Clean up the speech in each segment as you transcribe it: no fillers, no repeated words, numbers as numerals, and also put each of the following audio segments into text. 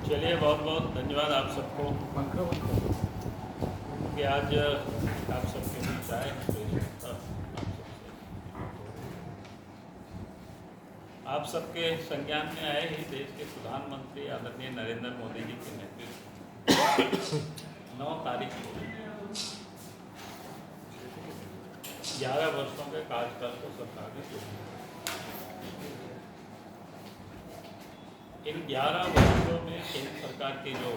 चलिए, बहुत बहुत धन्यवाद आप सबको कि आज आप सबके बीच आए हैं। आप सबके संज्ञान में आए ही देश के प्रधानमंत्री आदरणीय नरेंद्र मोदी जी के नेतृत्व 9 तारीख को 11 वर्षों के कार्यकाल को सरकार ने शुरू किया। इन 11 वर्षों में केंद्र सरकार की जो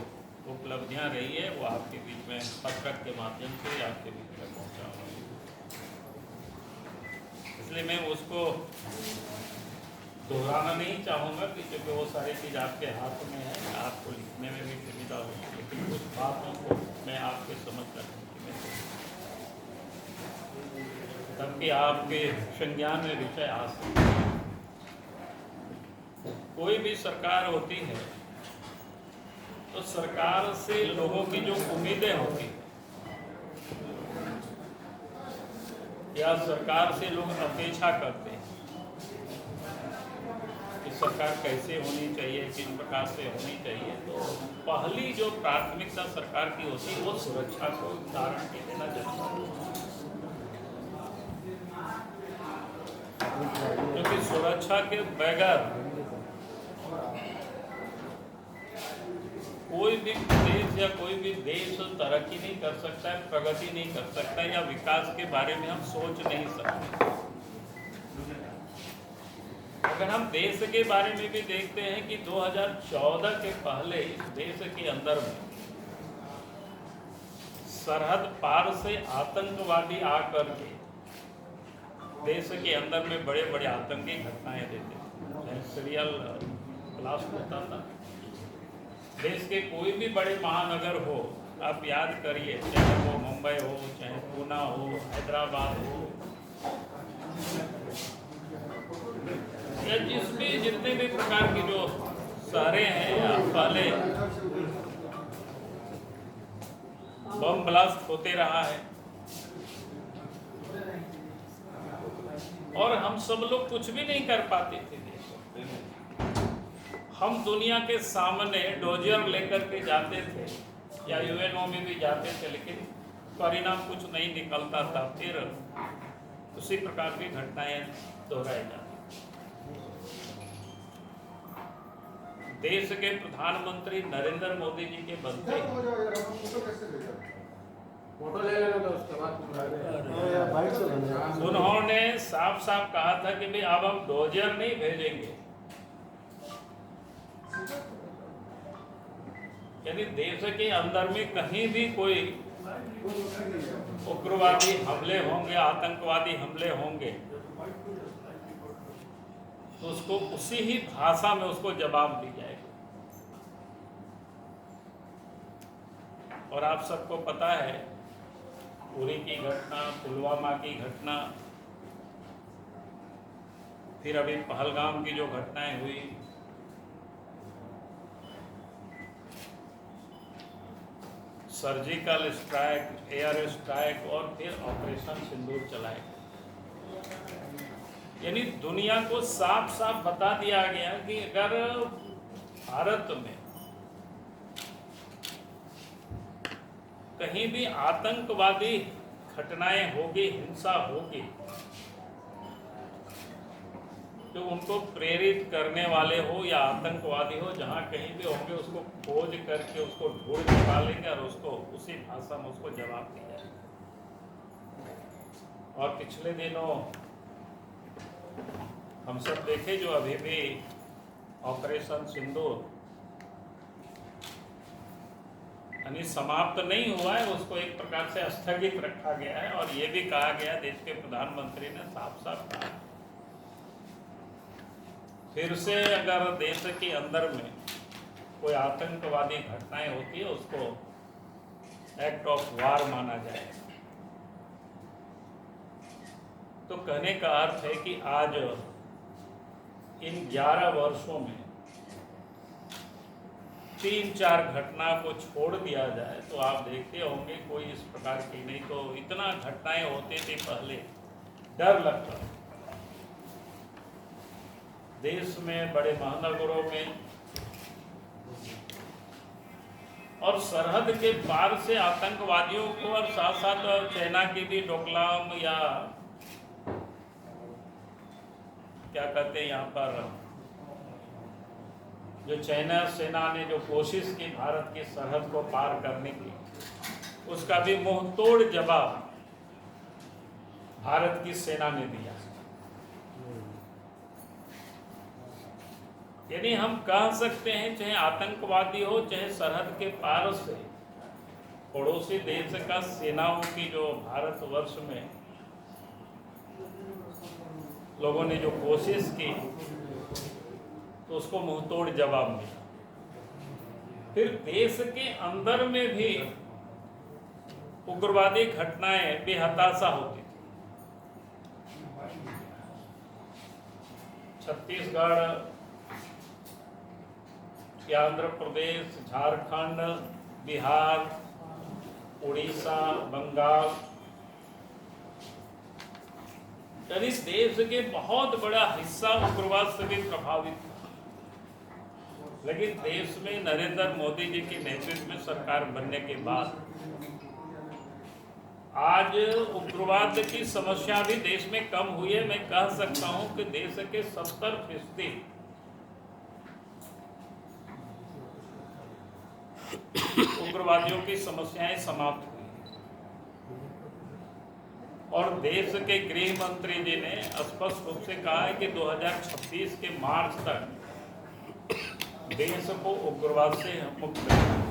उपलब्धियां रही है वो आपके बीच में पत्रक के माध्यम से आपके बीच में पहुंचा हुआ है, इसलिए मैं उसको दोहराना नहीं चाहूँगा कि क्योंकि वो सारी चीज़ आपके हाथ में है, आपको लिखने में भी सुविधा होगी, लेकिन कुछ बातों को मैं आपके समझ रखने में ताकि आपके संज्ञान में विषय आ सके। कोई भी सरकार होती है तो सरकार से लोगों की जो उम्मीदें होती हैं या सरकार से लोग अपेक्षा करते हैं कि सरकार कैसे होनी चाहिए, किस प्रकार से होनी चाहिए, तो पहली जो प्राथमिकता सरकार की होती है वो सुरक्षा को गारंटी देना जरूरी है, क्योंकि सुरक्षा के बगैर कोई भी देश या कोई भी देश तरक्की नहीं कर सकता है, प्रगति नहीं कर सकता है, या विकास के बारे में हम सोच नहीं सकते। अगर हम देश के बारे में भी देखते हैं कि 2014 के पहले इस देश के अंदर में सरहद पार से आतंकवादी आकर के देश के अंदर में बड़े बड़े आतंकी घटनाएं देते थे, सीरियल ब्लास्ट होता था। देश के कोई भी बड़े महानगर हो, आप याद करिए, चाहे वो मुंबई हो, चाहे पूना हो, हैदराबाद हो, या जितने भी प्रकार की जो शहरें हैं, या पहले बम ब्लास्ट होते रहा है और हम सब लोग कुछ भी नहीं कर पाते थे। हम दुनिया के सामने डोजर लेकर के जाते थे या यूएनओ में भी जाते थे, लेकिन परिणाम कुछ नहीं निकलता था, फिर उसी प्रकार की घटनाएं दोहराई जाती। देश के प्रधानमंत्री नरेंद्र मोदी जी के बनते उन्होंने साफ साफ कहा था कि भाई अब हम डोजर नहीं भेजेंगे, यानी देश के अंदर में कहीं भी कोई उग्रवादी हमले होंगे, आतंकवादी हमले होंगे, तो उसको उसी ही भाषा में उसको जवाब दी जाएगा। और आप सबको पता है उरी की घटना, पुलवामा की घटना, फिर अभी पहलगाम की जो घटनाएं हुई, सर्जिकल स्ट्राइक, एयर स्ट्राइक और फिर ऑपरेशन सिंदूर चलाए, यानी दुनिया को साफ साफ बता दिया गया कि अगर भारत में कहीं भी आतंकवादी घटनाएं होगी, हिंसा होगी, तो उनको प्रेरित करने वाले हो या आतंकवादी हो, जहां कहीं भी होंगे उसको खोज करके उसको ढूंढ निकालेंगे और उसको उसी भाषा में उसको जवाब दिया जाएगा। और पिछले दिनों हम सब देखे जो अभी भी ऑपरेशन सिंदूर यानी समाप्त नहीं हुआ है, उसको एक प्रकार से स्थगित रखा गया है। और ये भी कहा गया, देश के प्रधानमंत्री ने साफ साफ कहा, फिर से अगर देश के अंदर में कोई आतंकवादी घटनाएं होती है उसको एक्ट ऑफ वार माना जाएगा। तो कहने का अर्थ है कि आज इन 11 वर्षों में 3-4 घटना को छोड़ दिया जाए तो आप देखते होंगे कोई इस प्रकार की नहीं, तो इतना घटनाएं होते थे पहले डर लगता था। देश में बड़े महानगरों में और सरहद के पार से आतंकवादियों को और साथ साथ चाइना की भी डोकलाम या क्या कहते हैं यहाँ पर जो चाइना सेना ने जो कोशिश की भारत की सरहद को पार करने की, उसका भी मुंह तोड़ जवाब भारत की सेना ने दिया। यानी हम कह सकते हैं चाहे आतंकवादी हो चाहे सरहद के पार से पड़ोसी देश का सेनाओं की जो भारतवर्ष में लोगों ने जो कोशिश की तो उसको मुंहतोड़ जवाब मिला। फिर देश के अंदर में भी उग्रवादी घटनाएं बेहताशा होती थी। छत्तीसगढ़ या आंध्र प्रदेश, झारखंड, बिहार, उड़ीसा, बंगाल, यानी देश के बहुत बड़ा हिस्सा उग्रवाद से भी प्रभावित था। लेकिन देश में नरेंद्र मोदी जी के नेतृत्व में सरकार बनने के बाद आज उग्रवाद की समस्या भी देश में कम हुई है। मैं कह सकता हूं कि देश के 70% उग्रवादियों की समस्याएं समाप्त हुई और देश के गृह मंत्री जी ने स्पष्ट रूप से कहा है कि 2026 के मार्च तक देश को उग्रवाद से मुक्त करना।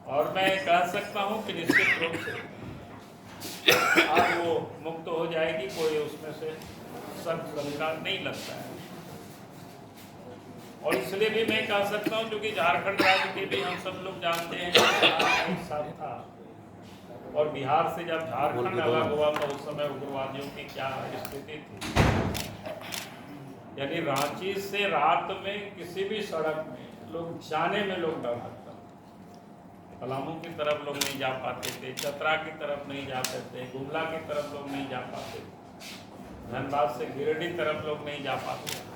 और मैं कह सकता हूं कि निश्चित रूप से आज वो मुक्त हो जाएगी, कोई उसमें से सख्त शंका नहीं लगता है। और इसलिए भी मैं कह सकता हूं क्योंकि झारखंड राज्य के भी हम सब लोग जानते हैं एक साथ था और बिहार से जब झारखंड अलग हुआ तो उस समय उग्रवादियों की क्या स्थिति थी। यानी रांची से रात में किसी भी सड़क में लोग जाने में लोग डर लगता। पलामू की तरफ लोग नहीं जा पाते थे, चतरा की तरफ नहीं जाते थे, गुमला की तरफ लोग नहीं जा पाते थे, धनबाद से गिरिडीह तरफ लोग नहीं जा पाते थे।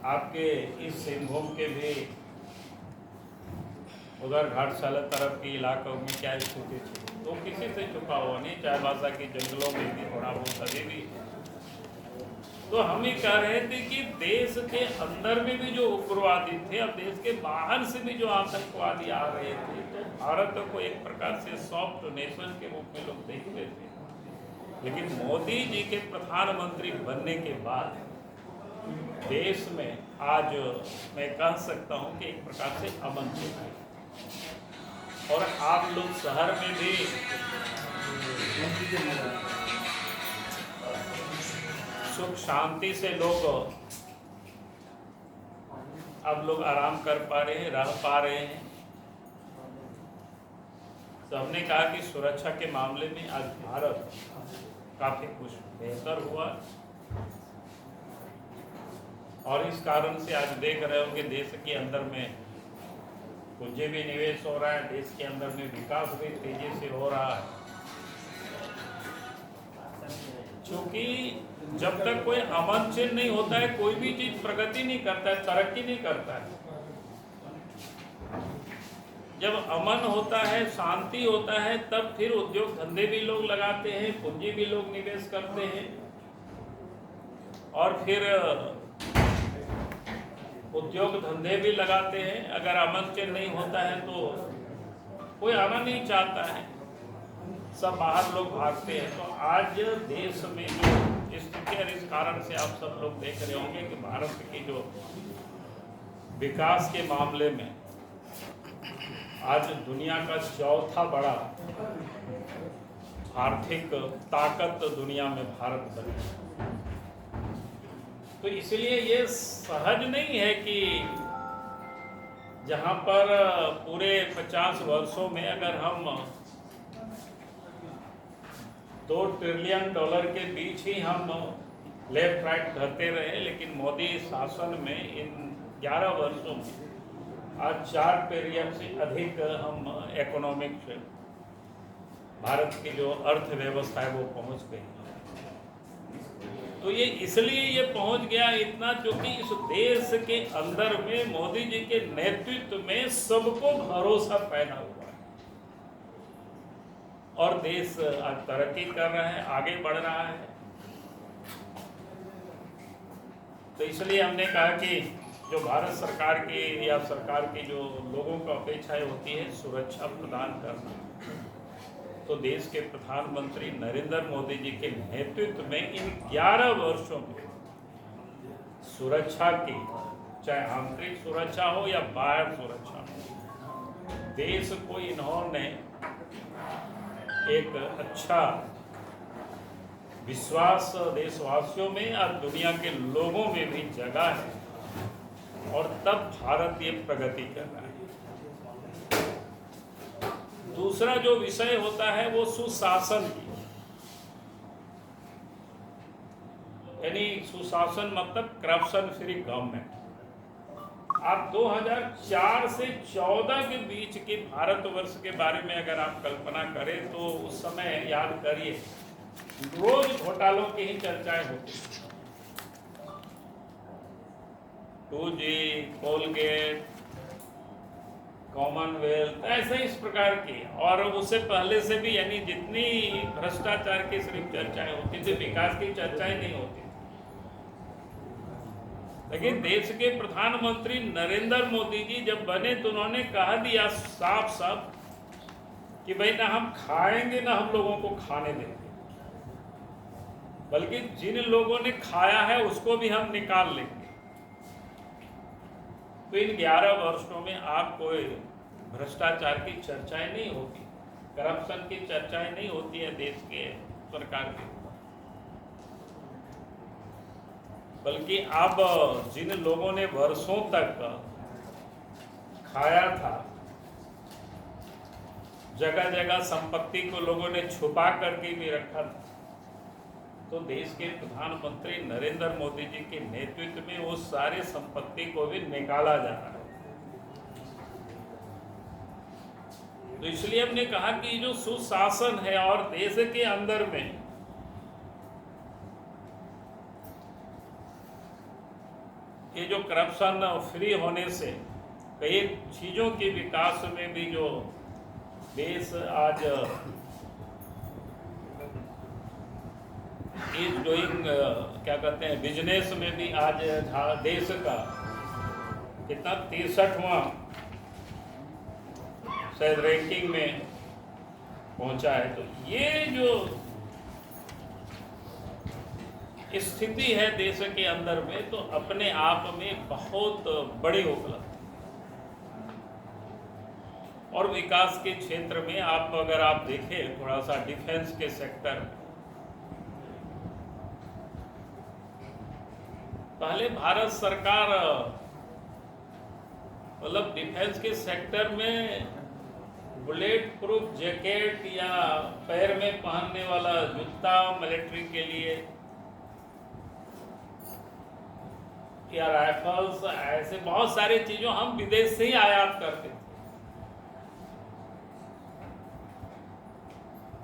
आपके इस सिंहभूम के भी उधर घाटशाला तरफ के इलाकों में क्या स्थिति थी, तो किसी से छुपा हुआ नहीं। चाईबासा के जंगलों में भी थोड़ा बहुत अभी भी। तो हम ये कह रहे थे कि देश के अंदर में भी जो उग्रवादी थे, अब देश के बाहर से भी जो आतंकवादी आ रहे थे, तो भारत को एक प्रकार से सॉफ्ट नेशन के रूप में लोग देखते थे। लेकिन मोदी जी के प्रधानमंत्री बनने के बाद देश में आज मैं कह सकता हूं कि एक प्रकार से अमन है और आप लोग शहर में भी सुख शांति से लोग अब लोग आराम कर पा रहे हैं, रह पा रहे हैं। तो हमने कहा कि सुरक्षा के मामले में आज भारत काफी कुछ बेहतर हुआ और इस कारण से आज देख रहे होंगे देश के अंदर में पूंजी भी निवेश हो रहा है, देश के अंदर में विकास भी तेजी से हो रहा है। क्योंकि जब तक कोई अमन चिन्ह नहीं होता है, कोई भी चीज प्रगति नहीं करता है, तरक्की नहीं करता है। जब अमन होता है, शांति होता है, तब फिर उद्योग धंधे भी लोग लगाते हैं, पूंजी भी लोग निवेश करते हैं और फिर उद्योग धंधे भी लगाते हैं। अगर अमन चिन्ह नहीं होता है तो कोई आना नहीं चाहता है, सब बाहर लोग भागते हैं। तो आज देश में जो स्थिति है, इस कारण से आप सब लोग देख रहे होंगे कि भारत की जो विकास के मामले में आज दुनिया का चौथा बड़ा आर्थिक ताकत दुनिया में भारत बने। तो इसलिए ये सहज नहीं है कि जहां पर पूरे 50 वर्षों में अगर हम $2 ट्रिलियन के बीच ही हम लेफ्ट राइट धरते रहे, लेकिन मोदी शासन में इन 11 वर्षों में आज $4 ट्रिलियन से अधिक हम इकोनॉमिक भारत की जो अर्थव्यवस्था है वो पहुंच गई। तो ये इसलिए ये पहुंच गया इतना क्योंकि इस देश के अंदर में मोदी जी के नेतृत्व में सबको भरोसा फैला हुआ है और देश आज तरक्की कर रहा है, आगे बढ़ रहा है। तो इसलिए हमने कहा कि जो भारत सरकार की या सरकार की जो लोगों को अपेक्षाएं होती है सुरक्षा प्रदान करना, तो देश के प्रधानमंत्री नरेंद्र मोदी जी के नेतृत्व में इन 11 वर्षों में सुरक्षा की, चाहे आंतरिक सुरक्षा हो या बाहर सुरक्षा हो, देश को इन्होंने एक अच्छा विश्वास देशवासियों में और दुनिया के लोगों में भी जगह है और तब भारत ये प्रगति कर रहा है। दूसरा जो विषय होता है वो सुशासन की, यानी सुशासन मतलब करप्शन फ्री गवर्नमेंट। आप 2004 से 14 के बीच के भारतवर्ष के बारे में अगर आप कल्पना करें तो उस समय याद करिए रोज घोटालों की ही चर्चाएं होती, 2G, कोलगेट, कॉमनवेल्थ, ऐसे इस प्रकार की, और उससे पहले से भी यानी जितनी भ्रष्टाचार की सिर्फ चर्चाएं होती थी, विकास की चर्चाएं नहीं होती। लेकिन देश के प्रधानमंत्री नरेंद्र मोदी जी जब बने तो उन्होंने कहा दिया साफ साफ कि भाई ना हम खाएंगे ना हम लोगों को खाने देंगे, बल्कि जिन लोगों ने खाया है उसको भी हम निकाल लेंगे। तो इन 11 वर्षों में आप कोई भ्रष्टाचार की चर्चाएं नहीं होती, करप्शन की चर्चाएं नहीं होती है देश के सरकार के, बल्कि आप जिन लोगों ने वर्षों तक खाया था, जगह जगह संपत्ति को लोगों ने छुपा करके भी रखा था, तो देश के प्रधानमंत्री नरेंद्र मोदी जी के नेतृत्व में वो सारे संपत्ति को भी निकाला जा रहा है। तो इसलिए हमने कहा कि जो सुशासन है और देश के अंदर में ये जो करप्शन फ्री होने से कई चीजों के विकास में भी जो देश आज इज डूइंग क्या कहते हैं बिजनेस में भी आज देश का कितना 63वां शायद रैंकिंग में पहुंचा है। तो ये जो स्थिति है देश के अंदर में तो अपने आप में बहुत बड़ी उपलब्धि, और विकास के क्षेत्र में आप अगर आप देखें थोड़ा सा डिफेंस के सेक्टर में, पहले भारत सरकार मतलब डिफेंस के सेक्टर में बुलेट प्रूफ जैकेट या पैर में पहनने वाला जूता मिलिट्री के लिए या राइफल्स, ऐसे बहुत सारी चीजों हम विदेश से ही आयात करते थे।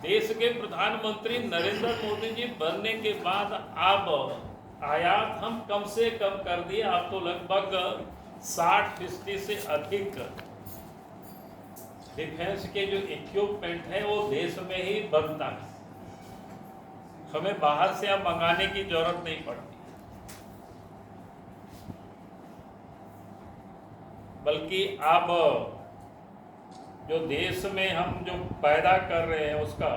देश के प्रधानमंत्री नरेंद्र मोदी जी बनने के बाद अब आयात हम कम से कम कर दिए, अब तो लगभग 60% से अधिक डिफेंस के जो इक्विपमेंट है वो देश में ही बनता है, हमें बाहर से अब मंगाने की जरूरत नहीं पड़ती, बल्कि अब जो देश में हम जो पैदा कर रहे हैं उसका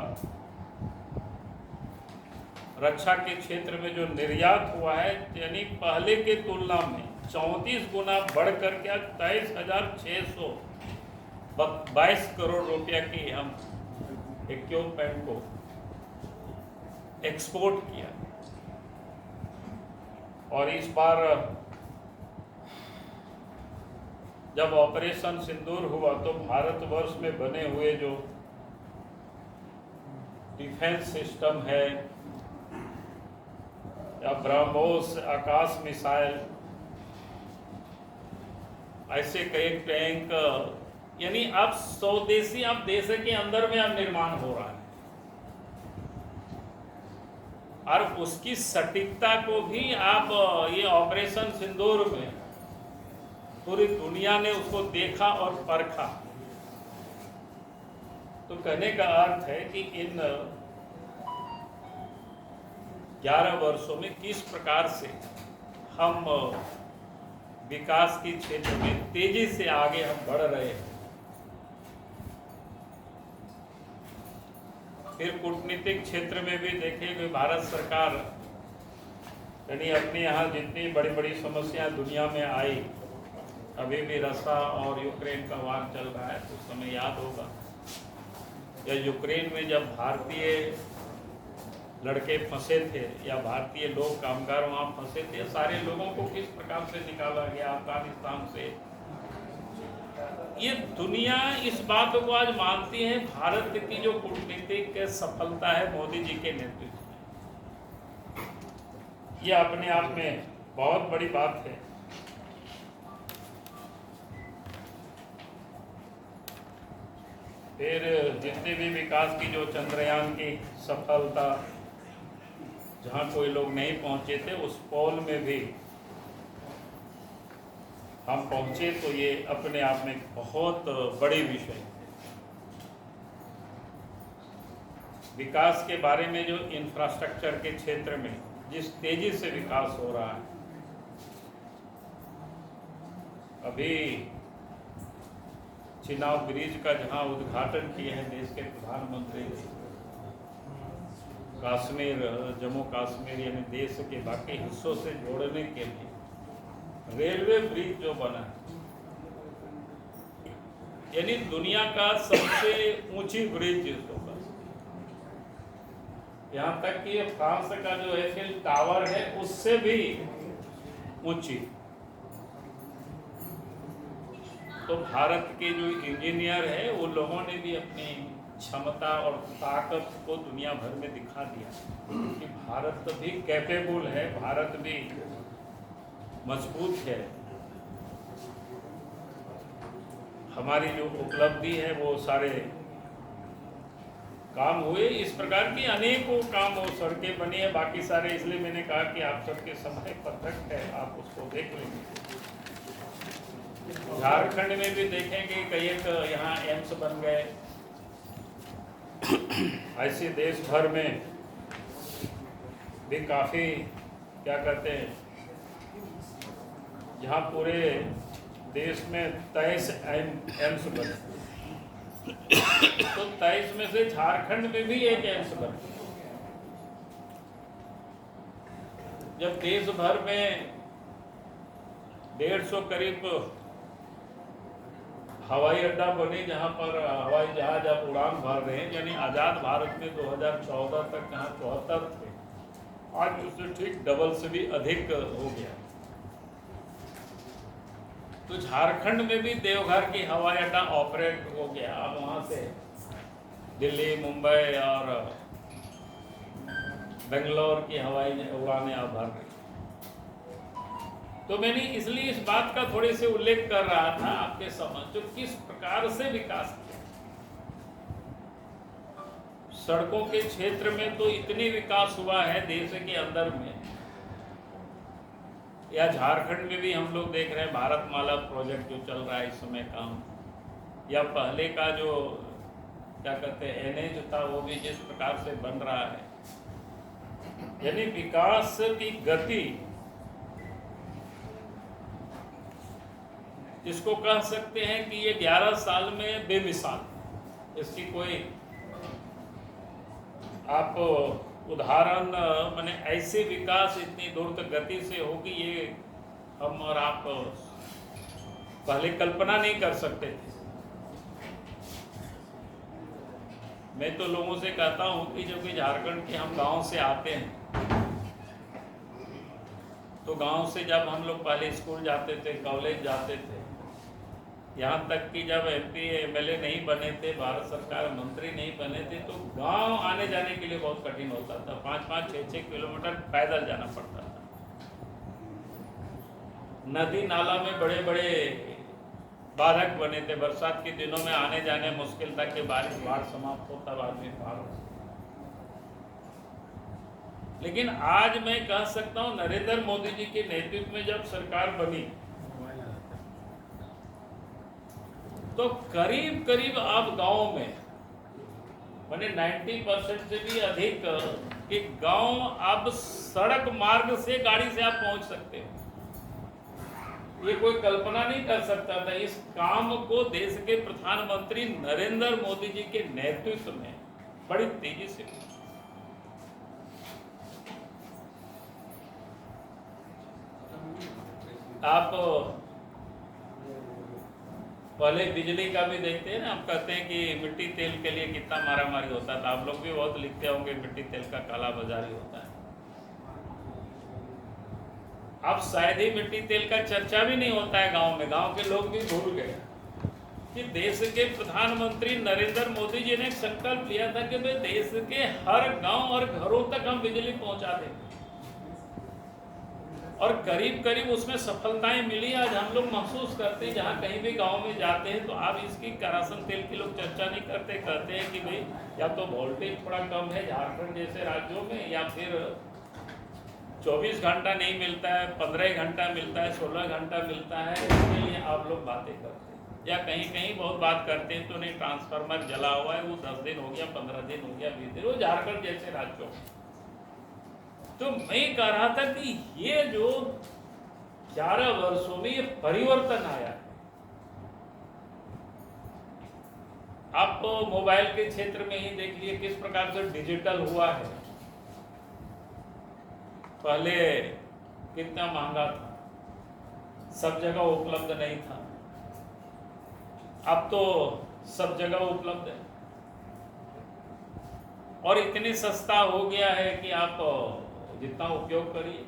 रक्षा के क्षेत्र में जो निर्यात हुआ है, यानी पहले के तुलना में 34 गुना बढ़कर के 23,622 करोड़ रुपया की हम इक्विपमेंट को एक्सपोर्ट किया। और इस बार जब ऑपरेशन सिंदूर हुआ तो भारतवर्ष में बने हुए जो डिफेंस सिस्टम है या ब्रह्मोस आकाश मिसाइल, ऐसे कई टैंक, यानी अब स्वदेशी अब देश के अंदर में अब निर्माण हो रहा है। और उसकी सटीकता को भी आप ये ऑपरेशन सिंदूर में पूरी दुनिया ने उसको देखा और परखा। तो कहने का अर्थ है कि इन 11 वर्षों में किस प्रकार से हम विकास के क्षेत्र में तेजी से आगे हम बढ़ रहे हैं। फिर कूटनीतिक क्षेत्र में भी देखेंगे, भारत सरकार यानी अपने यहाँ जितनी बड़ी बड़ी समस्याएं दुनिया में आई, अभी भी रशिया और यूक्रेन का वार चल रहा है, तो उस समय याद होगा या यूक्रेन में जब भारतीय लड़के फंसे थे या भारतीय लोग कामगार वहाँ फंसे थे, सारे लोगों को किस प्रकार से निकाला गया अफगानिस्तान से। ये दुनिया इस बात को आज मानती है, भारत की जो कूटनीतिक सफलता है मोदी जी के नेतृत्व में, ये अपने आप में बहुत बड़ी बात है। फिर जितने भी विकास की जो चंद्रयान की सफलता, जहाँ कोई लोग नहीं पहुँचे थे उस पोल में भी हम पहुँचे, तो ये अपने आप में बहुत बड़ी विषय है। विकास के बारे में जो इंफ्रास्ट्रक्चर के क्षेत्र में जिस तेजी से विकास हो रहा है, अभी चिनाब ब्रिज का जहाँ उद्घाटन किए हैं देश के प्रधानमंत्री ने, कश्मीर जम्मू कश्मीर यानी देश के बाकी हिस्सों से जोड़ने के लिए रेलवे ब्रिज जो बना है, यानी दुनिया का सबसे ऊंची ब्रिज होगा। यहाँ तक कि फ्रांस का जो एफिल टावर है उससे भी ऊंची। तो भारत के जो इंजीनियर है वो लोगों ने भी अपनी क्षमता और ताकत को दुनिया भर में दिखा दिया कि भारत भी कैपेबल है, भारत भी मजबूत है। हमारी जो उपलब्धि है वो सारे काम हुए, इस प्रकार की अनेकों काम और सड़कें बनी है, बाकी सारे, इसलिए मैंने कहा कि आप सबके समय पत्रक है, आप उसको देख लेंगे। झारखंड में भी देखेंगे कई एक यहाँ एम्स बन गए, ऐसे देश भर में भी काफ़ी क्या कहते हैं, यहाँ पूरे देश में 23 एम्स बने, तो 23 में से झारखंड में भी एक एम्स बने। जब देश भर में 150 करीब हवाई अड्डा बने जहाँ पर हवाई जहाज अब उड़ान भर रहे हैं, यानी आज़ाद भारत में 2014 तक जहाँ 74 थे, आज उससे ठीक डबल से भी अधिक हो गया। तो झारखंड में भी देवघर की हवाई अड्डा ऑपरेट हो गया, अब वहाँ से दिल्ली, मुंबई और बेंगलोर की हवाई उड़ानें अब भर रही। तो मैंने इसलिए इस बात का थोड़े से उल्लेख कर रहा था आपके समझ, जो किस प्रकार से विकास किया। सड़कों के क्षेत्र में तो इतनी विकास हुआ है देश के अंदर में, या झारखंड में भी हम लोग देख रहे हैं भारतमाला प्रोजेक्ट जो चल रहा है इस समय काम, या पहले का जो क्या कहते हैं एनएच था वो भी जिस प्रकार से बन रहा है, यानी विकास की गति जिसको कह सकते हैं कि ये 11 साल में बेमिसाल, इसकी कोई आप उदाहरण माने ऐसे विकास इतनी दूर तक गति से होगी, ये हम और आप पहले कल्पना नहीं कर सकते थे। मैं तो लोगों से कहता हूँ कि जब कि झारखंड के हम गांव से आते हैं, तो गांव से जब हम लोग पहले स्कूल जाते थे, कॉलेज जाते थे, यहाँ तक कि जब MP MLA नहीं बने थे, भारत सरकार मंत्री नहीं बने थे, तो गांव आने जाने के लिए बहुत कठिन होता था, 5-5, 6-6 किलोमीटर पैदल जाना पड़ता था। नदी नाला में बड़े बड़े बाधक बने थे, बरसात के दिनों में आने जाने मुश्किल था कि बारिश बाढ़ समाप्त हो तब आदमी पार हो। लेकिन आज मैं कह सकता हूं नरेंद्र मोदी जी के नेतृत्व में जब सरकार बनी तो करीब करीब अब गाँव में मैंने 90% से भी अधिक कि गांव अब सड़क मार्ग से गाड़ी से आप पहुंच सकते हो। ये कोई कल्पना नहीं कर सकता था। इस काम को देश के प्रधानमंत्री नरेंद्र मोदी जी के नेतृत्व में बड़ी तेजी से आप पहले बिजली का भी देखते हैं ना, हम कहते हैं कि मिट्टी तेल के लिए कितना मारामारी होता था। आप लोग भी बहुत लिखते होंगे मिट्टी तेल का काला बाजारी होता है। अब शायद ही मिट्टी तेल का चर्चा भी नहीं होता है गांव में। गांव के लोग भी भूल गए कि देश के प्रधानमंत्री नरेंद्र मोदी जी ने एक संकल्प लिया था कि भाई देश के हर गांव और घरों तक हम बिजली पहुंचा दें, और करीब करीब उसमें सफलताएं मिली। आज हम लोग महसूस करते हैं जहाँ कहीं भी गांव में जाते हैं तो आप इसकी केरोसिन तेल की लोग चर्चा नहीं करते। कहते हैं कि भाई या तो वोल्टेज थोड़ा कम है झारखंड जैसे राज्यों में, या फिर 24 घंटा नहीं मिलता है, 15 घंटा मिलता है, 16 घंटा मिलता है, इसके लिए आप लोग बातें करते हैं। या कहीं कहीं बहुत बात करते हैं तो नहीं ट्रांसफार्मर जला हुआ है, वो 10 दिन हो गया, 15 दिन हो गया, 20 दिन, वो झारखंड जैसे राज्यों में। तो मैं कह रहा था कि ये जो 11 वर्षों में ये परिवर्तन आया है। आप मोबाइल के क्षेत्र में ही देख लिए किस प्रकार से डिजिटल हुआ है। पहले कितना महंगा था, सब जगह उपलब्ध नहीं था, अब तो सब जगह उपलब्ध है और इतनी सस्ता हो गया है कि आप जितना उपयोग करिए।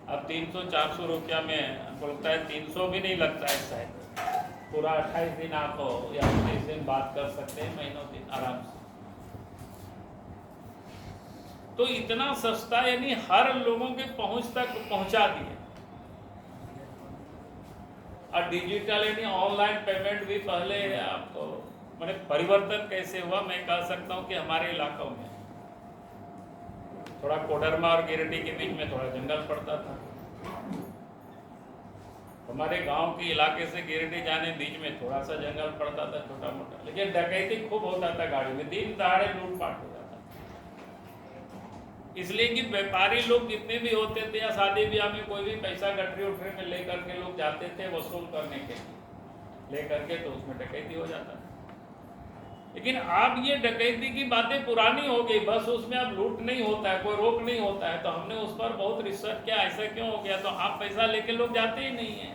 अब 300-400 रुपया में हमको लगता है 300 भी नहीं लगता है शायद, पूरा 28 दिन आप या 19 दिन बात कर सकते हैं, महीनों दिन आराम से। तो इतना सस्ता, यानी हर लोगों के पहुंच तक पहुंचा दिए। और डिजिटल यानी ऑनलाइन पेमेंट भी पहले आपको मैंने परिवर्तन कैसे हुआ मैं कह सकता हूं कि हमारे इलाकों में थोड़ा कोडरमा और गिरिडीह के बीच में थोड़ा जंगल पड़ता था। हमारे गांव के इलाके से गिरिडीह जाने बीच में थोड़ा सा जंगल पड़ता था छोटा मोटा, लेकिन डकैती खूब होता था गाड़ी में, दिन दहाड़े लूटपाट हो जाता था। इसलिए कि व्यापारी लोग जितने भी होते थे या शादी ब्याह में कोई भी पैसा गठरी उठरी में लेकर के लोग जाते थे वसूल करने के लिए, लेकर के तो उसमें डकैती हो जाता था। लेकिन अब ये डकैती की बातें पुरानी हो गई, बस उसमें अब लूट नहीं होता है, कोई रोक नहीं होता है। तो हमने उस पर बहुत रिसर्च किया, ऐसा क्यों हो गया। तो आप पैसा लेके लोग जाते ही नहीं है।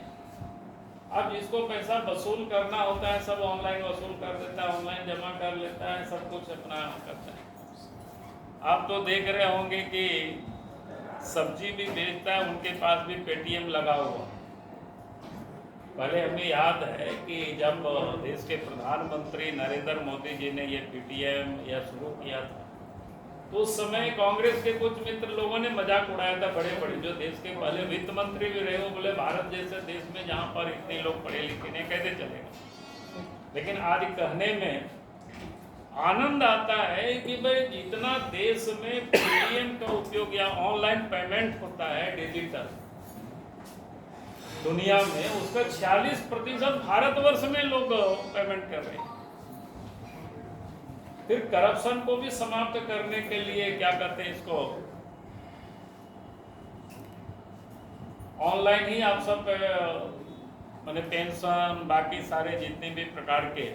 अब जिसको पैसा वसूल करना होता है सब ऑनलाइन वसूल कर देता है, ऑनलाइन जमा कर लेता है, सब कुछ अपना करता है। आप तो देख रहे होंगे कि सब्जी भी बेचता है, उनके पास भी पेटीएम लगा हुआ। पहले हमें याद है कि जब देश के प्रधानमंत्री नरेंद्र मोदी जी ने ये पेटीएम या शुरू किया था तो उस समय कांग्रेस के कुछ मित्र लोगों ने मजाक उड़ाया था, बड़े बड़े जो देश के पहले वित्त मंत्री भी रहे हो, बोले भारत जैसे देश में जहाँ पर इतने लोग पढ़े लिखे नहीं कैसे चलेगा। लेकिन आज कहने में आनंद आता है कि भाई जितना देश में पेटीएम का उपयोग या ऑनलाइन पेमेंट होता है डिजिटल दुनिया में, उसका 46% भारतवर्ष में लोग पेमेंट कर रहे हैं। फिर करप्शन को भी समाप्त करने के लिए क्या कहते हैं इसको, ऑनलाइन ही आप सब मैंने पेंशन बाकी सारे जितने भी प्रकार के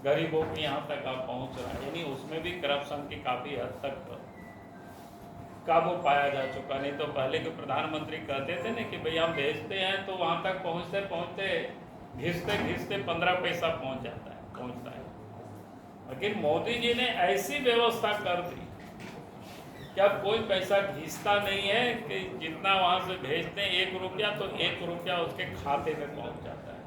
गरीबों के यहाँ तक आप पहुँच रहा है, यानी उसमें भी करप्शन की काफ़ी हद तक काबू पाया जा चुका। नहीं तो पहले के प्रधानमंत्री कहते थे ना कि भाई हम भेजते हैं तो वहाँ तक पहुँचते पहुँचते घिसते घिसते 15 पैसा पहुँचता है। लेकिन मोदी जी ने ऐसी व्यवस्था कर दी कि अब कोई पैसा घिसता नहीं है, कि जितना वहाँ से भेजते हैं 1 रुपया तो 1 रुपया उसके खाते में पहुँच जाता है।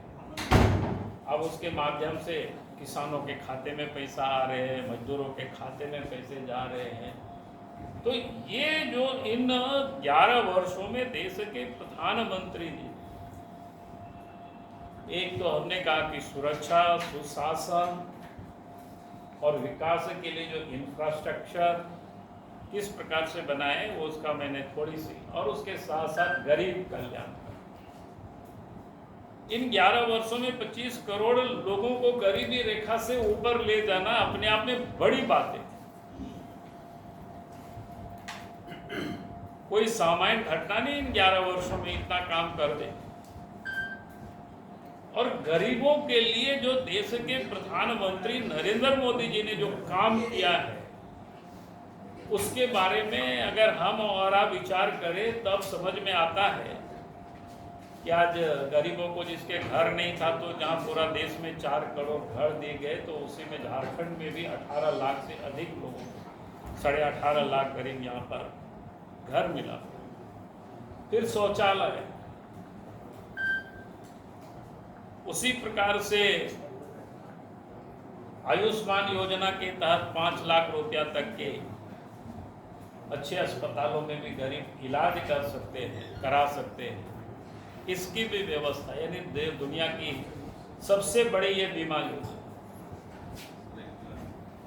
अब उसके माध्यम से किसानों के खाते में पैसा आ रहे हैं, मजदूरों के खाते में पैसे जा रहे हैं। तो ये जो इन 11 वर्षों में देश के प्रधानमंत्री जी, एक तो हमने कहा कि सुरक्षा, सुशासन और विकास के लिए जो इंफ्रास्ट्रक्चर किस प्रकार से बनाए वो उसका मैंने थोड़ी सी, और उसके साथ साथ गरीब कल्याण। इन 11 वर्षों में 25 करोड़ लोगों को गरीबी रेखा से ऊपर ले जाना अपने आप में बड़ी बात है। कोई सामान्य घटना नहीं इन 11 वर्षों में इतना काम कर दे। और गरीबों के लिए जो देश के प्रधानमंत्री नरेंद्र मोदी जी ने जो काम किया है उसके बारे में अगर हम और आप विचार करें तब समझ में आता है कि आज गरीबों को जिसके घर नहीं था, तो जहां पूरा देश में 4 करोड़ घर दिए गए, तो उसी में झारखंड में भी 18 लाख से अधिक लोगों को 18.5 लाख करीब यहाँ पर घर मिला। फिर शौचालय, उसी प्रकार से आयुष्मान योजना के तहत 5 लाख रुपया तक के अच्छे अस्पतालों में भी गरीब इलाज करा सकते हैं, इसकी भी व्यवस्था, यानी दुनिया की सबसे बड़ी ये बीमा योजना।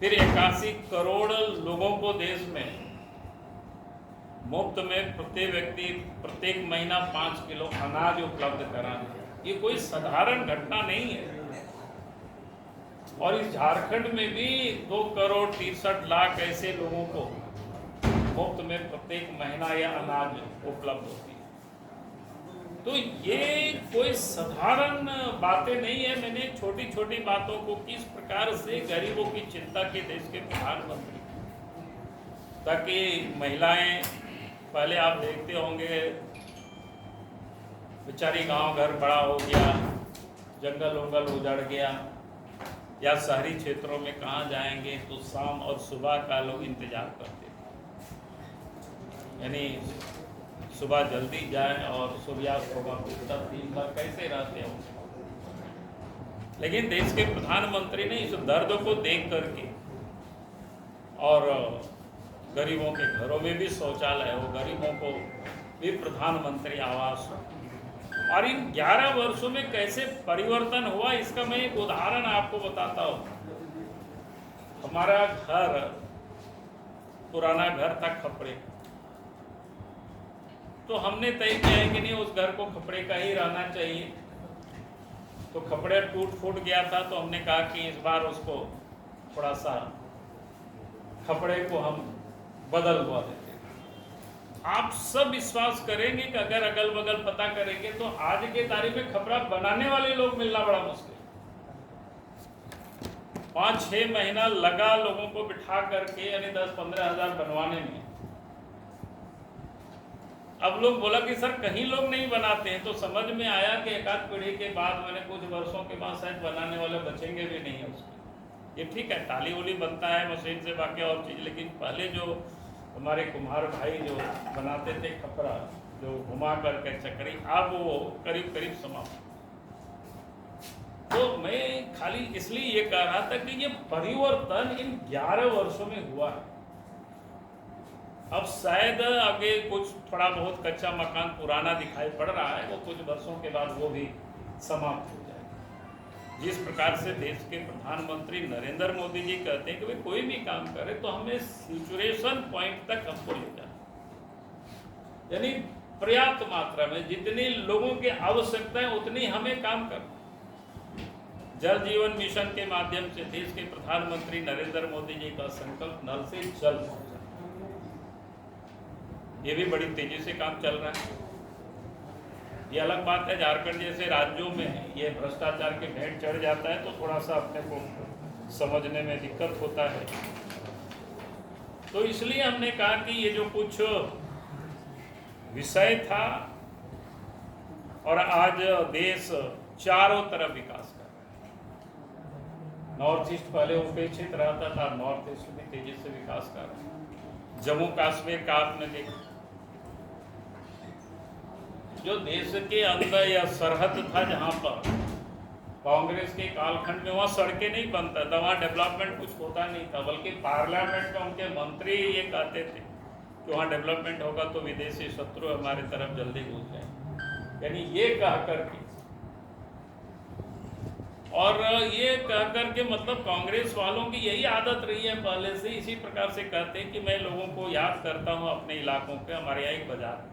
फिर 81 करोड़ लोगों को देश में मुफ्त में प्रत्येक व्यक्ति प्रत्येक महीना 5 किलो अनाज उपलब्ध कराना, ये कोई साधारण घटना नहीं है। और इस झारखंड में भी 2 करोड़ 63 लाख ऐसे लोगों को मुफ्त में प्रत्येक महीना यह अनाज उपलब्ध होती है। तो ये कोई साधारण बातें नहीं है। मैंने छोटी छोटी बातों को किस प्रकार से गरीबों की चिंता के देश के प्रधानमंत्री, ताकि महिलाएं, पहले आप देखते होंगे बेचारी गांव घर बड़ा हो गया, जंगल वंगल उजड़ गया, या शहरी क्षेत्रों में कहाँ जाएंगे, तो शाम और सुबह का लोग इंतजार करते, यानी सुबह जल्दी जाए और सूर्यास्त होगा, तब दिन भर कैसे रहते हो। लेकिन देश के प्रधानमंत्री ने इस दर्द को देख करके, और गरीबों के घरों में भी शौचालय हो, गरीबों को भी प्रधानमंत्री आवास हो, और इन 11 वर्षों में कैसे परिवर्तन हुआ, इसका मैं एक उदाहरण आपको बताता हूँ। हमारा घर, पुराना घर था खपड़े, तो हमने तय किया है कि नहीं, उस घर को खपड़े का ही रहना चाहिए। तो खपड़े टूट फूट गया था, तो हमने कहा कि इस बार उसको थोड़ा सा खपड़े को हम बदलवा देते। आप सब विश्वास करेंगे कि अगर अगल बगल पता करेंगे तो आज के तारीख में खपड़ा बनाने वाले लोग मिलना बड़ा मुश्किल। 5-6 महीना लगा लोगों को बिठा करके, यानी 10-15 हज़ार बनवाने में। अब लोग बोला कि सर कहीं लोग नहीं बनाते हैं, तो समझ में आया कि एक आध पीढ़ी के बाद, मैंने कुछ वर्षों के बाद शायद बनाने वाले बचेंगे भी नहीं उसके। ये ठीक है, टाली उली बनता है मशीन से, बाकी और चीज़, लेकिन पहले जो हमारे कुम्हार भाई जो बनाते थे खपरा, जो घुमा करके चक्री, अब वो करीब करीब समाप्त। तो मैं खाली इसलिए ये कह रहा था कि ये परिवर्तन इन 11 वर्षों में हुआ है। अब शायद आगे कुछ थोड़ा बहुत कच्चा मकान पुराना दिखाई पड़ रहा है, वो कुछ वर्षों के बाद वो भी समाप्त हो जाएगा। जिस प्रकार से देश के प्रधानमंत्री नरेंद्र मोदी जी कहते हैं कि भाई कोई भी काम करे तो हमें सिचुएशन पॉइंट तक हमको ले जाए, यानी पर्याप्त मात्रा में जितनी लोगों की आवश्यकता है उतनी हमें काम करना। जल जीवन मिशन के माध्यम से देश के प्रधानमंत्री नरेंद्र मोदी जी का संकल्प नल से जल पहुंचा, ये भी बड़ी तेजी से काम चल रहा है। ये अलग बात है, झारखंड जैसे राज्यों में ये भ्रष्टाचार के भेंट चढ़ जाता है तो थोड़ा सा अपने को समझने में दिक्कत होता है। तो इसलिए हमने कहा कि ये जो कुछ विषय था, और आज देश चारों तरफ विकास कर रहा है। नॉर्थ ईस्ट पहले उपेक्षित रहता था, नॉर्थ ईस्ट भी तेजी से विकास कर रहा है। जम्मू कश्मीर का आपने देखा, जो देश के अंदर या सरहद था जहाँ पर कांग्रेस के कालखंड में, वहाँ सड़कें नहीं बनता था, वहाँ डेवलपमेंट कुछ होता नहीं था, बल्कि पार्लियामेंट में उनके मंत्री ये कहते थे कि वहाँ डेवलपमेंट होगा तो विदेशी शत्रु हमारी तरफ जल्दी घुस जाए। यानी ये कह करके और ये कह कर के मतलब कांग्रेस वालों की यही आदत रही है पहले से, इसी प्रकार से कहते हैं कि मैं लोगों को याद करता हूँ अपने इलाकों पे। हमारे यहाँ एक बाजार है,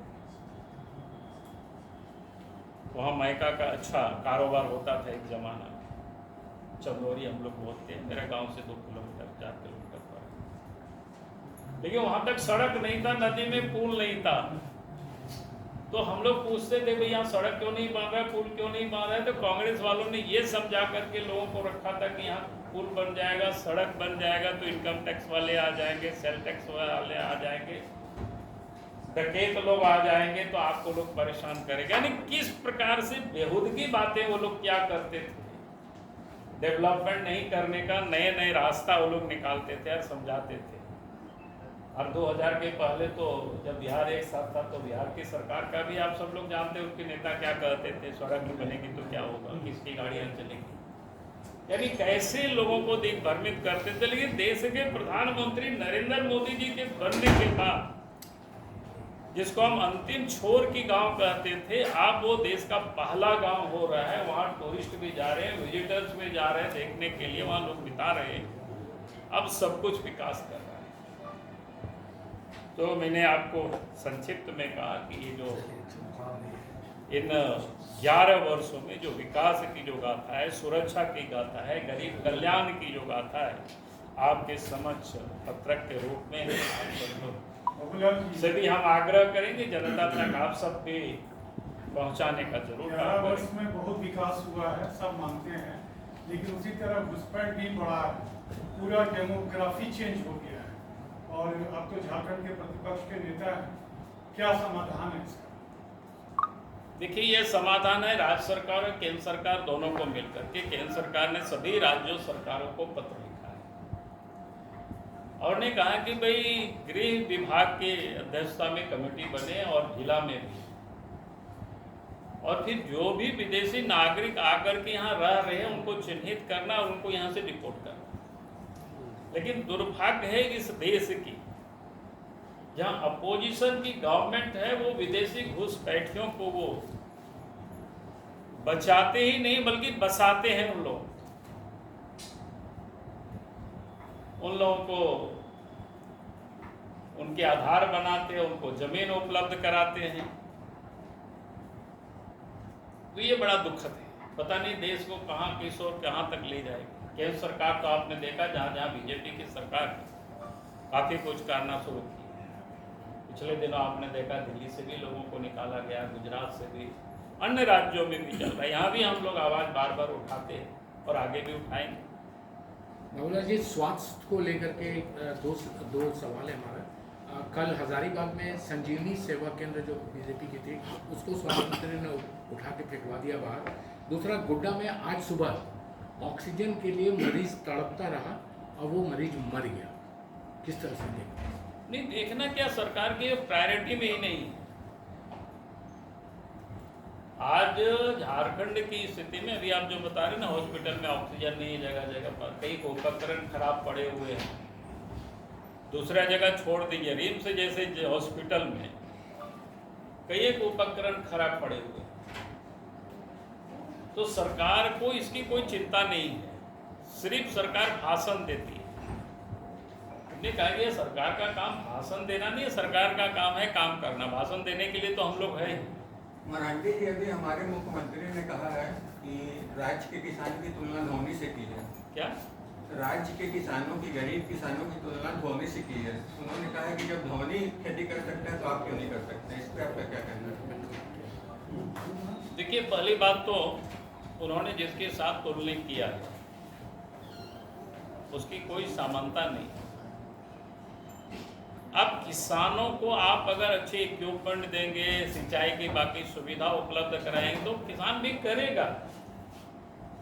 वहाँ मैका का अच्छा कारोबार होता था एक ज़माना। चंदौरी हम लोग बोलते हैं, मेरे गांव से 2 किलोमीटर 4 किलोमीटर पर, लेकिन वहाँ तक सड़क नहीं था, नदी में पुल नहीं था। तो हम लोग पूछते थे भाई यहाँ सड़क क्यों नहीं बन रहा है, पुल क्यों नहीं बन रहा है। तो कांग्रेस वालों ने ये समझा करके लोगों को रखा था कि यहाँ पुल बन जाएगा, सड़क बन जाएगा तो इनकम टैक्स वाले आ जाएंगे, सेल टैक्स वाले आ जाएंगे, डकैत लोग आ जाएंगे, तो आपको लोग परेशान करेंगे। यानी किस प्रकार से बेहूदगी बातें वो लोग क्या करते थे, डेवलपमेंट नहीं करने का नए नए रास्ता वो लोग निकालते थे और समझाते थे। और 2000 के पहले तो जब बिहार एक साथ था तो बिहार की सरकार का भी आप सब लोग जानते हो, उनके नेता क्या कहते थे, सड़क नहीं बनेगी तो क्या होगा, किसकी गाड़ियाँ चलेंगी। यानी कैसे लोगों को दिग्भ्रमित करते थे। लेकिन देश के प्रधानमंत्री नरेंद्र मोदी जी के बनने के बाद, जिसको हम अंतिम छोर की गांव कहते थे, अब वो देश का पहला गांव हो रहा है। वहाँ टूरिस्ट भी जा रहे हैं, विजिटर्स भी जा रहे हैं देखने के लिए, वहाँ लोग बिता रहे हैं। अब सब कुछ विकास कर रहा है। तो मैंने आपको संक्षिप्त में कहा कि ये जो इन 11 वर्षों में जो विकास की जो गाथा है, सुरक्षा की गाथा है, गरीब कल्याण की जो गाथा है, आपके समक्ष पत्रक के रूप में से भी हम आग्रह करेंगे जनता तक आप सब भी पहुंचाने का जरूर। 11 वर्ष में बहुत विकास हुआ है, सब मानते हैं, लेकिन उसी तरह घुसपैठ भी बढ़ा है, पूरा डेमोग्राफी चेंज हो गया है। और अब तो झारखंड के प्रतिपक्ष के नेता हैं, क्या समाधान है इसका? देखिए, यह समाधान है राज्य सरकार और केंद्र सरकार दोनों को मिलकर के। केंद्र सरकार ने सभी राज्यों सरकारों को पत्र लिखा है और ने कहा कि भाई गृह विभाग की अध्यक्षता में कमेटी बने और जिला में भी, और फिर जो भी विदेशी नागरिक आकर के यहाँ रह रहे हैं उनको चिन्हित करना और उनको यहाँ से रिपोर्ट करना। लेकिन दुर्भाग्य है इस देश की, जहाँ अपोजिशन की गवर्नमेंट है, वो विदेशी घुसपैठियों को वो बचाते ही नहीं बल्कि बसाते हैं। उन लोगों को उनके आधार बनाते हैं, उनको जमीन उपलब्ध कराते हैं। तो ये बड़ा दुखद है, पता नहीं देश को कहाँ किस और कहाँ तक ले जाएगी। केंद्र सरकार तो आपने देखा जहाँ जहाँ बीजेपी की सरकार काफ़ी कुछ करना शुरू की। पिछले दिनों आपने देखा दिल्ली से भी लोगों को निकाला गया, गुजरात से भी, अन्य राज्यों में भी चल रहा है। यहाँ भी हम लोग आवाज़ बार बार उठाते हैं और आगे भी उठाएंगे। बाबूलाल जी, स्वास्थ्य को लेकर के दो सवाल है हमारा। कल हजारीबाग में संजीवनी सेवा केंद्र जो बीजेपी की थी, उसको स्वास्थ्य मंत्री ने उठा के फेंकवा दिया बाहर। दूसरा, गुड्डा में आज सुबह ऑक्सीजन के लिए मरीज तड़पता रहा और वो मरीज मर गया। किस तरह से देखते हैं? नहीं, देखना क्या, सरकार की प्रायोरिटी में ही नहीं है। आज झारखंड की स्थिति में अभी आप जो बता रहे हैं ना, हॉस्पिटल में ऑक्सीजन नहीं है, जगह जगह पर कई उपकरण खराब पड़े हुए हैं। दूसरा जगह छोड़ दीजिए, रिम्स जैसे हॉस्पिटल में कई एक उपकरण खराब पड़े हुए हैं। तो सरकार को इसकी कोई चिंता नहीं है, सिर्फ सरकार भाषण देती है। हमने कहा कि सरकार का काम भाषण देना नहीं है, सरकार का काम है काम करना। भाषण देने के लिए तो हम लोग हैं। मरांडी जी, अभी हमारे मुख्यमंत्री ने कहा है कि राज्य के किसान की तुलना धोनी से की है। क्या? राज्य के किसानों की, गरीब किसानों की तुलना धोनी से की है। उन्होंने कहा है कि जब धोनी खेती कर सकते हैं तो आप क्यों नहीं कर सकते? इस पर आपका क्या कहना है? देखिए, पहली बात तो उन्होंने जिसके साथ तुलना किया है उसकी कोई समानता नहीं। अब किसानों को आप अगर अच्छे इक्विपमेंट देंगे, सिंचाई की बाकी सुविधा उपलब्ध कराएंगे तो किसान भी करेगा।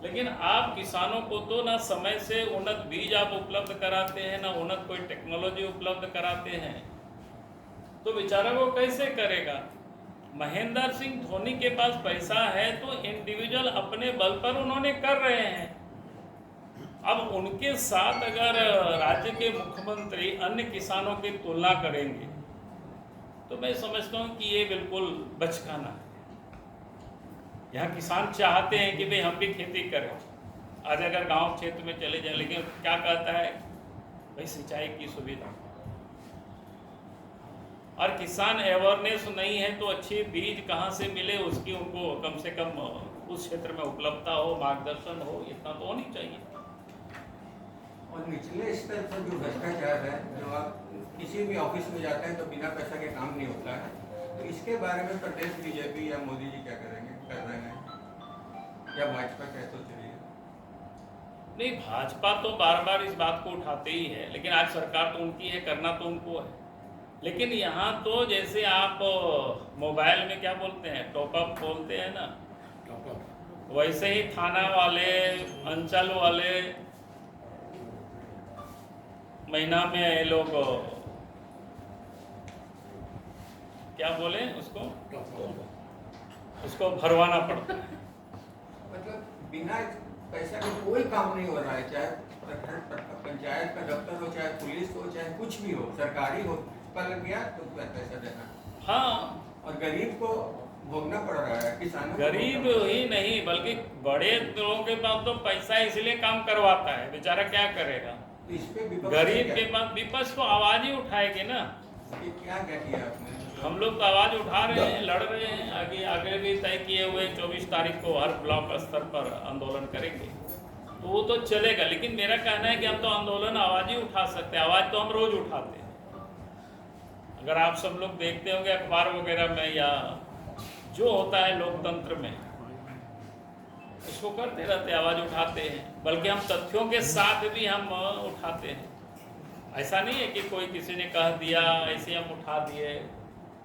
लेकिन आप किसानों को तो ना समय से उन्नत बीज आप उपलब्ध कराते हैं, ना उन्नत कोई टेक्नोलॉजी उपलब्ध कराते हैं, तो बेचारा वो कैसे करेगा? महेंद्र सिंह धोनी के पास पैसा है तो इंडिविजुअल अपने बल पर उन्होंने कर रहे हैं। अब उनके साथ अगर राज्य के मुख्यमंत्री अन्य किसानों की तुलना करेंगे तो मैं समझता हूँ कि ये बिल्कुल बचकाना है। यहाँ किसान चाहते हैं कि भाई हम भी खेती करें, आज अगर गांव क्षेत्र में चले जाए, लेकिन क्या कहता है भाई सिंचाई की सुविधा, और किसान अवेयरनेस नहीं है तो अच्छे बीज कहाँ से मिले उसकी उनको कम से कम उस क्षेत्र में उपलब्धता हो, मार्गदर्शन हो, इतना तो होनी चाहिए। और निचले स्तर पर जो भ्रष्टाचार है, जो आप किसी भी ऑफिस में जाते हैं तो बिना पैसा के काम नहीं होता है, तो इसके बारे में प्रदेश बीजेपी या मोदी जी क्या करेंगे, कर रहे हैं, या भाजपा क्या सोच रही है? नहीं, भाजपा तो बार बार इस बात को उठाते ही है, लेकिन आज सरकार तो उनकी है, करना तो उनको है। लेकिन यहाँ तो जैसे आप मोबाइल में क्या बोलते हैं, टॉपअप बोलते हैं ना, वैसे ही थाना वाले, अंचल वाले महीना में ये लोग क्या बोले उसको भरवाना पड़ता है। मतलब बिना पैसा के कोई काम नहीं हो रहा है, चाहे पंचायत का दफ्तर हो, चाहे पुलिस हो, चाहे कुछ भी हो, सरकारी हो, कल गया तो पैसा देना। हाँ, और गरीब को भोगना पड़ रहा है, किसानों गरीब ही नहीं बल्कि बड़े लोगों के पास तो पैसा इसलिए काम करवाता है, बेचारा क्या करेगा। तो इस पे विपक्ष गरीब के पास विपक्ष को आवाज ही उठाएगी ना। ये क्या किया आपने? हम लोग तो आवाज उठा रहे हैं, लड़ रहे हैं, आगे भी तय किए हुए 24 तारीख को हर ब्लॉक स्तर पर आंदोलन करेंगे, तो वो तो चलेगा। लेकिन मेरा कहना है कि हम तो आंदोलन आवाज ही उठा सकते हैं, आवाज तो हम रोज उठाते हैं। अगर आप सब लोग देखते होंगे अखबार वगैरह में या जो होता है लोकतंत्र में, उसको करते रहते, आवाज उठाते हैं, बल्कि हम तथ्यों के साथ भी हम उठाते हैं। ऐसा नहीं है कि कोई किसी ने कह दिया ऐसे हम उठा दिए,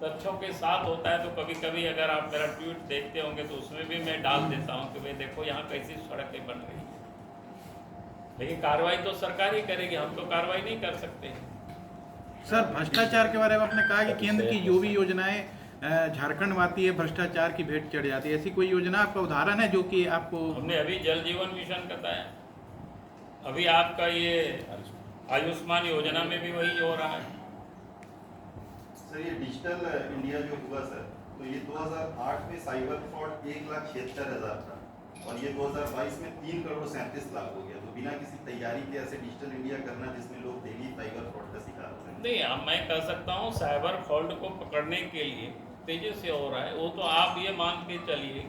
तथ्यों के साथ होता है। तो कभी कभी अगर आप मेरा ट्वीट देखते होंगे तो उसमें भी मैं डाल देता हूं कि भाई देखो यहाँ कैसी सड़कें बन रही हैं, लेकिन कार्रवाई तो सरकार ही करेगी, हम तो कार्रवाई नहीं कर सकते। सर, भ्रष्टाचार के बारे में आपने कहा कि केंद्र की जो भी योजनाएं झारखंड में आती है भ्रष्टाचार की भेंट चढ़ जाती है, ऐसी कोई योजना आपका उदाहरण है जो कि आपको? हमने अभी जल जीवन मिशन बताया, अभी आपका ये आयुष्मान योजना में भी वही हो रहा है। सर, ये डिजिटल इंडिया जो हुआ सर, तो ये 2008 में साइबर फ्रॉड 1,76,000 था और ये 2022 में 3,37,00,000 हो गया। तो बिना किसी तैयारी के ऐसे डिजिटल इंडिया करना जिसमें लोग डेली साइबर फ्रॉड का शिकार होते हैं। नहीं, अब मैं कह सकता हूँ साइबर फ्रॉड को पकड़ने के लिए तेजी से हो रहा है, वो तो आप ये मान के चलिए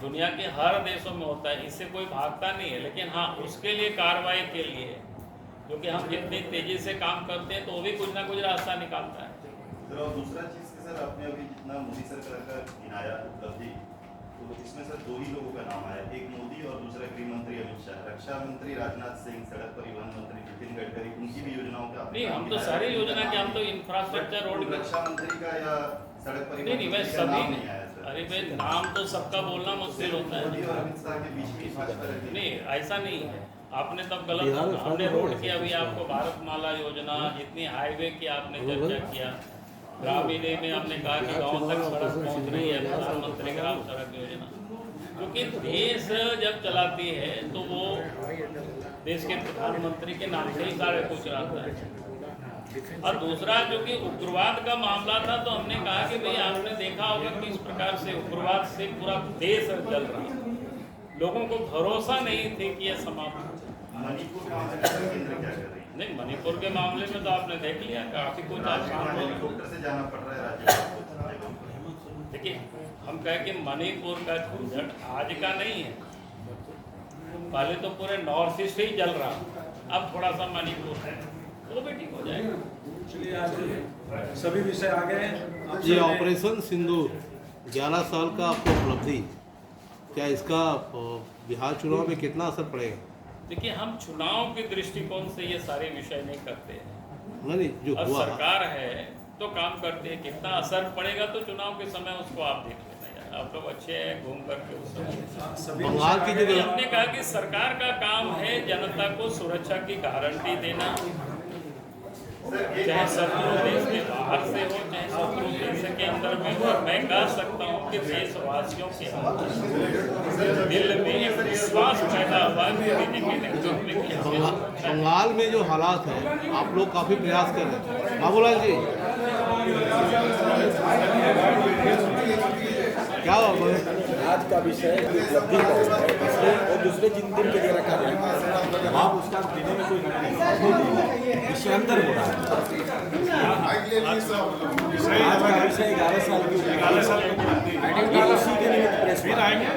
दुनिया के हर देशों में होता है, इससे कोई भागता नहीं है। लेकिन हाँ, उसके लिए कार्रवाई के लिए क्योंकि हम जितनी तेजी से काम करते हैं तो वो भी कुछ ना कुछ रास्ता निकालता है। सर, और दूसरा चीज़ कि सर आपने अभी जितना मोदी सरकार का गिनाया उपलब्धि, तो इसमें सर 2 ही लोगों का नाम आया, एक मोदी और दूसरा गृह मंत्री अमित शाह। रक्षा मंत्री राजनाथ सिंह, सड़क परिवहन मंत्री नितिन गडकरी, उनकी भी योजनाओं का नहीं, हम तो सारी योजना के, हम तो इंफ्रास्ट्रक्चर रोड, रक्षा मंत्री का या सड़क परिवहन नहीं मैं मंत्री का सभी, नाम नहीं आया सर। अरे भाई नाम तो सबका बोलना मुश्किल होता है। मोदी और अमित शाह के बीच में भाजपा रहती है। नहीं, ऐसा नहीं है, आपने तब गलत, हमने रोड की अभी आपको भारतमाला योजना, जितनी हाईवे की आपने चर्चा किया, ग्रामीण में हमने कहा कि गांव तक सड़क पहुंच रही है, प्रधानमंत्री ग्राम सड़क योजना। क्योंकि देश जब चलाती है तो वो देश के प्रधानमंत्री के नाम से ही सारे कुछ रहता है। और दूसरा जो कि उग्रवाद का मामला था, तो हमने कहा कि भाई आपने देखा होगा कि इस प्रकार से उग्रवाद से पूरा देश जल रहा है, लोगों को भरोसा नहीं थे कि यह समाप्त। मणिपुर का केंद्र क्या कर रही है? नहीं, मणिपुर के मामले में तो आपने देख लिया, काफी कुछ आसान हो। हेलीकॉप्टर से जाना पड़ रहा है राज्य को। देखिए, हम कहें कि मणिपुर का झंझट आज का नहीं है, पहले तो पूरे नॉर्थ ईस्ट ही जल रहा, अब थोड़ा सा मणिपुर है, तो भी ठीक हो जाएगा। चलिए, आज सभी विषय आ गए। ये ऑपरेशन सिंदूर 11 साल का आपको उपलब्धि, क्या इसका बिहार चुनाव में कितना असर पड़ेगा? देखिए, हम चुनाव के दृष्टिकोण से ये सारे विषय नहीं करते हैं। नहीं, जो अब हुआ सरकार है तो काम करते हैं, कितना असर पड़ेगा तो चुनाव के समय उसको आप देख लेना यार, आप लोग अच्छे हैं घूम करके उस समय। बंगाल की जो हमने कहा कि सरकार का काम है जनता को सुरक्षा की गारंटी देना, चाहे शत्रु देश के बाहर से हो, चाहे शत्रु देश के अंदर में हो। मैं कह सकता हूँ कि देशवासियों के दिल में एक विश्वास पैदा हुआ कि बंगाल में जो हालात है, आप लोग काफी प्रयास कर रहे हैं। बाबूलाल जी, क्या आज का विषय उपलब्धि का है, इसलिए दूसरे जिन दिन के लिए रखा जाएगा वहाँ उसका देने में कोई नहीं, इससे अंदर हो रहा है। आज का विषय 11 साल की 11 साल की उसी के लिए प्रेस आएंगे।